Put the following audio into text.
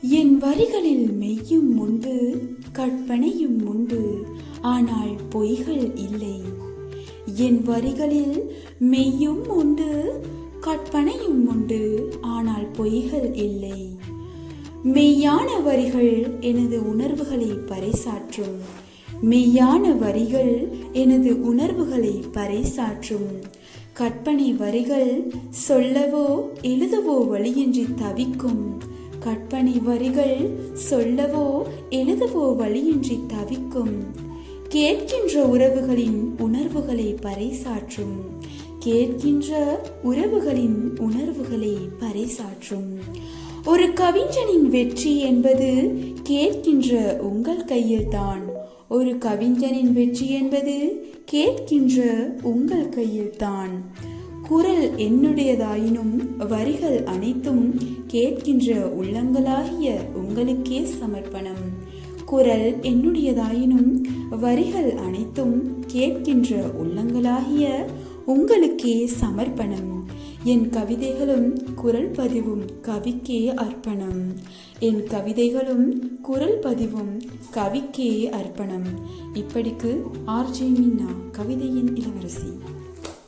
என் வரிகளில் மெய்யும் உண்டு, கற்பனையும் உண்டு, ஆனால் பொய்கள் இல்லை. என் வரிகளில் மெய்யும் உண்டு, கற்பனையும் உண்டு, ஆனால் பொய்கள் இல்லை. மெய்யான வரிகள் எனது உணர்வுகளை பறைசாற்றும். மெய்யான வரிகள் எனது உணர்வுகளை பறைசாற்றும். கற்பனை வரிகள் சொல்லவோ எழுதவோ வழியின்றி தவிக்கும். கற்பனை வரிகள் சொல்லவோ எழுதவோ வழியின்றி தவிக்கும். கேட்கின்ற உறவுகளின் உணர்வுகளை பறைசாற்றும். கேட்கின்ற உறவுகளின் உணர்வுகளை பறைசாற்றும். ஒரு கவிஞனின் வெற்றி என்பது கேட்கின்ற உங்கள் கையில்தான். ஒரு கவிஞனின் வெற்றி என்பது கேட்கின்ற உங்கள் கையில்தான். குரல் என்னுடையதாயினும் வரிகள் அனைத்தும் கேட்கின்ற உள்ளங்களாகிய உங்களுக்கே சமர்ப்பணம். குரல் என்னுடையதாயினும் வரிகள் அனைத்தும் கேட்கின்ற உள்ளங்களாகிய உங்களுக்கே சமர்ப்பணம். என் கவிதைகளும் குரல் பதிவும் கவிக்கே அர்ப்பணம். என் கவிதைகளும் குரல் பதிவும் கவிக்கே அர்ப்பணம். இப்படிக்கு ஆர்ஜே மீனா, கவிதையின் இளவரசி.